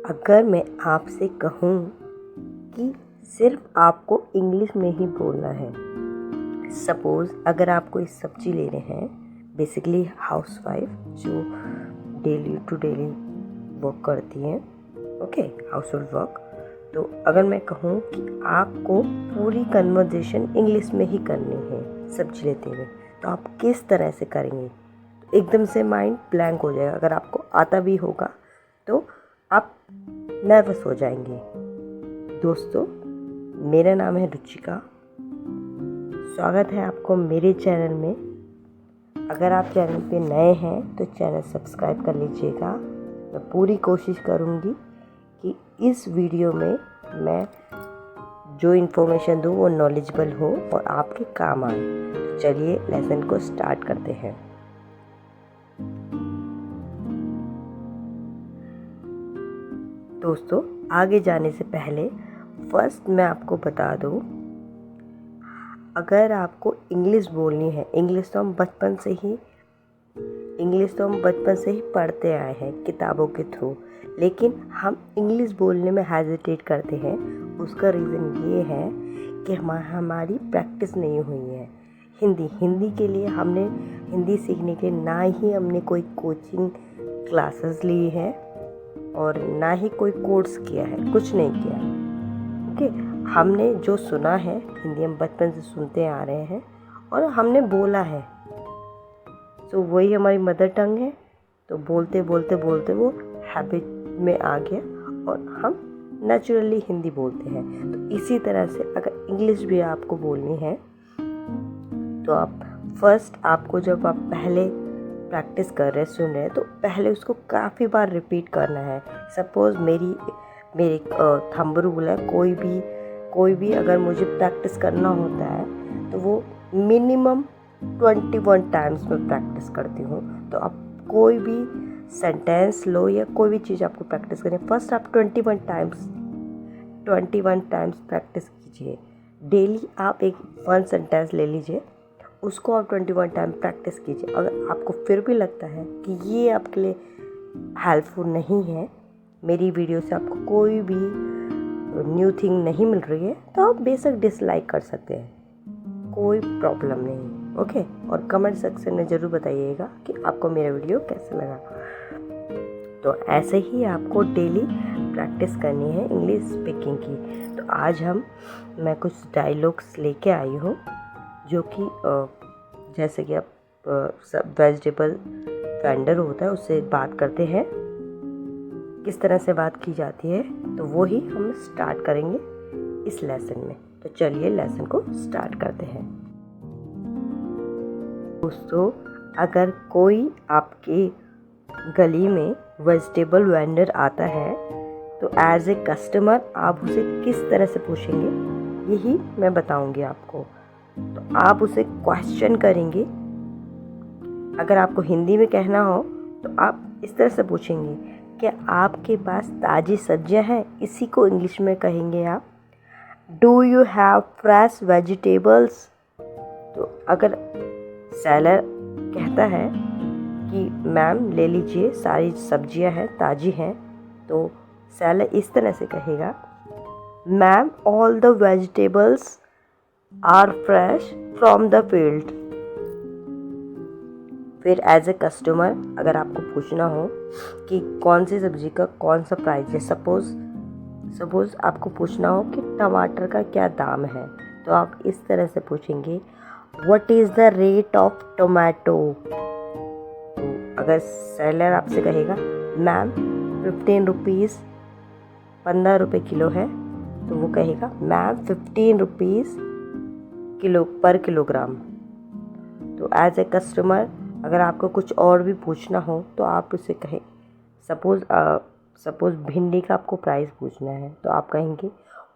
अगर मैं आपसे कहूँ कि सिर्फ आपको इंग्लिश में ही बोलना है, सपोज़ अगर आप कोई सब्जी ले रहे हैं, बेसिकली हाउसवाइफ जो डेली टू डेली वर्क करती हैं, ओके, हाउस होल्ड वर्क, तो अगर मैं कहूँ कि आपको पूरी कन्वर्जेशन इंग्लिश में ही करनी है सब्जी लेते हुए, तो आप किस तरह से करेंगे? एकदम से माइंड ब्लैंक हो जाएगा। अगर आपको आता भी होगा तो आप नर्वस हो जाएंगे। दोस्तों, मेरा नाम है रुचिका। स्वागत है आपको मेरे चैनल में। अगर आप चैनल पे नए हैं तो चैनल सब्सक्राइब कर लीजिएगा। मैं पूरी कोशिश करूँगी कि इस वीडियो में मैं जो इन्फॉर्मेशन दूँ वो नॉलेजेबल हो और आपके काम आए। तो चलिए लेसन को स्टार्ट करते हैं। दोस्तों, आगे जाने से पहले फर्स्ट मैं आपको बता दूँ, अगर आपको इंग्लिश बोलनी है, इंग्लिश तो हम बचपन से ही पढ़ते आए हैं किताबों के थ्रू, लेकिन हम इंग्लिश बोलने में हेजिटेट करते हैं। उसका रीज़न ये है कि हमारी प्रैक्टिस नहीं हुई है। हिंदी के लिए हमने हिंदी सीखने के लिए ना ही हमने कोई कोचिंग क्लासेस ली है और ना ही कोई कोर्स किया है, कुछ नहीं किया। ओके, हमने जो सुना है हिंदी हम बचपन से सुनते आ रहे हैं और हमने बोला है, तो वही हमारी मदर टंग है। तो बोलते वो हैबिट में आ गया और हम नेचुरली हिंदी बोलते हैं। तो इसी तरह से अगर इंग्लिश भी आपको बोलनी है तो आपको जब आप पहले प्रैक्टिस कर रहे सुन रहे तो पहले उसको काफ़ी बार रिपीट करना है। सपोज़ मेरी थंब रूल है, कोई भी अगर मुझे प्रैक्टिस करना होता है तो वो मिनिमम 21 टाइम्स में प्रैक्टिस करती हूँ। तो आप कोई भी सेंटेंस लो या कोई भी चीज़ आपको प्रैक्टिस करनी है, फर्स्ट आप 21 टाइम्स प्रैक्टिस कीजिए। डेली आप एक वन सेंटेंस ले लीजिए, उसको आप 21 टाइम प्रैक्टिस कीजिए। अगर आपको फिर भी लगता है कि ये आपके लिए हेल्पफुल नहीं है, मेरी वीडियो से आपको कोई भी न्यू थिंग नहीं मिल रही है, तो आप बेशक डिसलाइक कर सकते हैं, कोई प्रॉब्लम नहीं। ओके, और कमेंट सेक्शन में ज़रूर बताइएगा कि आपको मेरा वीडियो कैसा लगा। तो ऐसे ही आपको डेली प्रैक्टिस करनी है इंग्लिश स्पीकिंग की। तो आज मैं कुछ डायलॉग्स लेके आई हूँ जो कि जैसे कि आप वेजिटेबल वेंडर होता है उससे बात करते हैं, किस तरह से बात की जाती है, तो वो ही हम स्टार्ट करेंगे इस लेसन में। तो चलिए लेसन को स्टार्ट करते हैं। दोस्तों, अगर कोई आपके गली में वेजिटेबल वेंडर आता है तो एज ए कस्टमर आप उसे किस तरह से पूछेंगे, यही मैं बताऊंगी आपको। तो आप उसे क्वेश्चन करेंगे। अगर आपको हिंदी में कहना हो तो आप इस तरह से पूछेंगे, क्या आपके पास ताज़ी सब्जियां हैं? इसी को इंग्लिश में कहेंगे आप, do you have fresh vegetables? तो अगर सेलर कहता है कि मैम ले लीजिए, सारी सब्जियां हैं, ताज़ी हैं, तो सेलर इस तरह से कहेगा, ma'am all the vegetables are fresh from the field. फिर एज ए कस्टमर अगर आपको पूछना हो कि कौन सी सब्ज़ी का कौन सा प्राइस है, सपोज़ आपको पूछना हो कि टमाटर का क्या दाम है, तो आप इस तरह से पूछेंगे, what is the rate of tomato? तो अगर सेलर आपसे कहेगा, मैम 15 रुपीज़ 15 रुपये किलो है, तो वो कहेगा, मैम 15 रुपीज़ पर किलोग्राम। तो एज ए कस्टमर अगर आपको कुछ और भी पूछना हो तो आप उसे कहें, सपोज़ भिंडी का आपको प्राइस पूछना है, तो आप कहेंगे,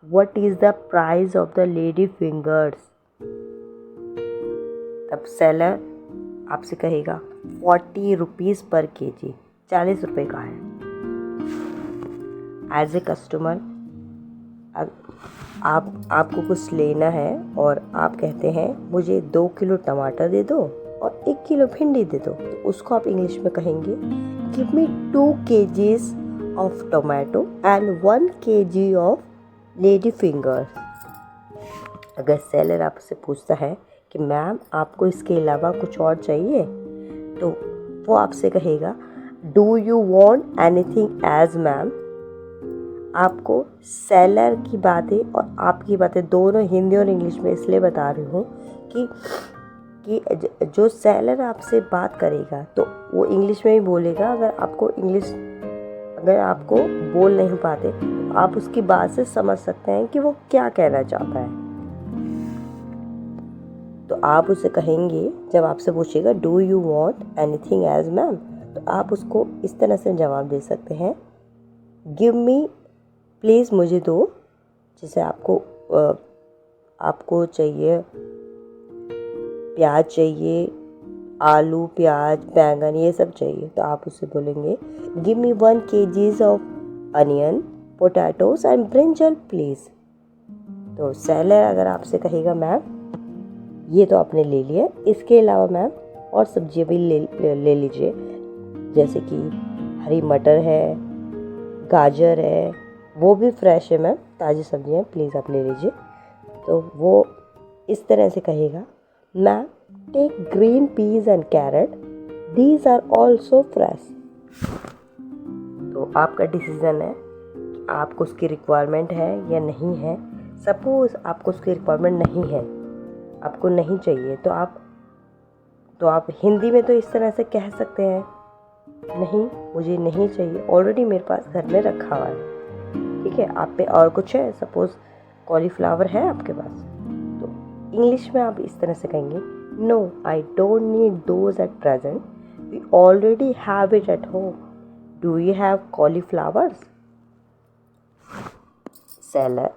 what is the price of the lady fingers? तब सेलर आपसे कहेगा 40 रुपीज़ पर केजी, 40 रुपये का है। एज ए कस्टमर आपको कुछ लेना है और आप कहते हैं, मुझे 2 किलो टमाटर दे दो और 1 किलो भिंडी दे दो, तो उसको आप इंग्लिश में कहेंगे, give me 2 kgs of tomato and 1 kg of lady fingers। अगर सेलर आपसे पूछता है कि मैम आपको इसके अलावा कुछ और चाहिए, तो वो आपसे कहेगा do you want anything else ma'am. आपको सेलर की बातें और आपकी बातें दोनों हिंदी और इंग्लिश में इसलिए बता रही हूँ कि जो सेलर आपसे बात करेगा तो वो इंग्लिश में ही बोलेगा। अगर आपको बोल नहीं पाते तो आप उसकी बात से समझ सकते हैं कि वो क्या कहना चाहता है। तो आप उसे कहेंगे, जब आपसे पूछेगा do you want anything else ma'am, तो आप उसको इस तरह से जवाब दे सकते हैं, गिव मी प्लीज़, मुझे दो। जैसे आपको चाहिए प्याज चाहिए, आलू प्याज बैंगन ये सब चाहिए, तो आप उससे बोलेंगे give me 1 kg of onion potatoes and brinjal please. तो सेलर अगर आपसे कहेगा मैम ये तो आपने ले लिया, इसके अलावा मैम और सब्जियाँ भी ले लीजिए, जैसे कि हरी मटर है, गाजर है, वो भी फ्रेश है मैम, ताज़ी सब्जियाँ प्लीज़ आप ले लीजिए। तो वो इस तरह से कहेगा ma'am take green peas and carrot, these are also fresh. तो आपका डिसीज़न है कि आपको उसकी रिक्वायरमेंट है या नहीं है। सपोज़ आपको उसकी रिक्वायरमेंट नहीं है, आपको नहीं चाहिए, तो आप हिंदी में तो इस तरह से कह सकते हैं, नहीं मुझे नहीं चाहिए, ऑलरेडी मेरे पास घर में रखा हुआ है। ठीक है, आप पे और कुछ है, सपोज़ कॉलीफ्लावर है आपके पास, तो इंग्लिश में आप इस तरह से कहेंगे no I don't need those at present, we already have it at home, do you have cauliflowers. Seller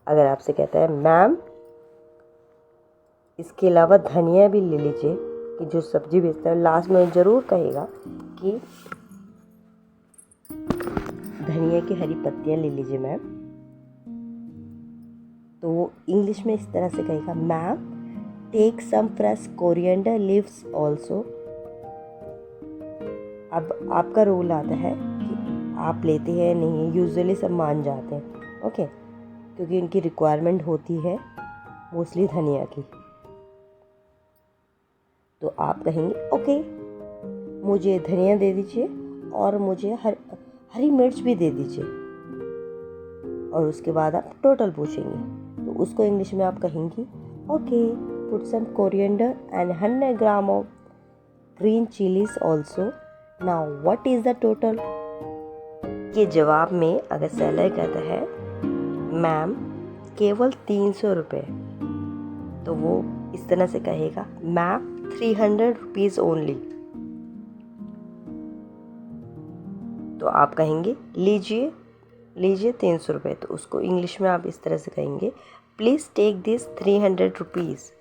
अगर आपसे कहता है मैम इसके अलावा धनिया भी ले लीजिए, कि जो सब्जी बेचता है लास्ट में ज़रूर कहेगा कि धनिया की हरी पत्तियाँ ले लीजिए मैम, तो वो इंग्लिश में इस तरह से कहेगा ma'am take some fresh coriander leaves also. अब आपका रोल आता है कि आप लेते हैं नहीं, यूजुअली सब मान जाते हैं, ओके, क्योंकि उनकी रिक्वायरमेंट होती है मोस्टली धनिया की। तो आप कहेंगे ओके मुझे धनिया दे दीजिए और मुझे हरी मिर्च भी दे दीजिए, और उसके बाद आप टोटल पूछेंगे, तो उसको इंग्लिश में आप कहेंगी okay put some coriander and 100 gram of green chillies also, now what is the total. के जवाब में अगर सेलर कहता है मैम केवल 300 रुपये, तो वो इस तरह से कहेगा मैम 300 रुपीज़ ओनली। तो आप कहेंगे लीजिए 300 रुपये, तो उसको इंग्लिश में आप इस तरह से कहेंगे प्लीज़ टेक दिस 300 रुपीज़।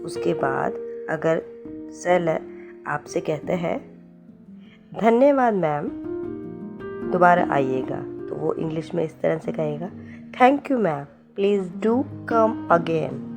उसके बाद अगर सेलर आपसे कहता है धन्यवाद मैम दोबारा आइएगा, तो वो इंग्लिश में इस तरह से कहेगा thank you ma'am please do come again.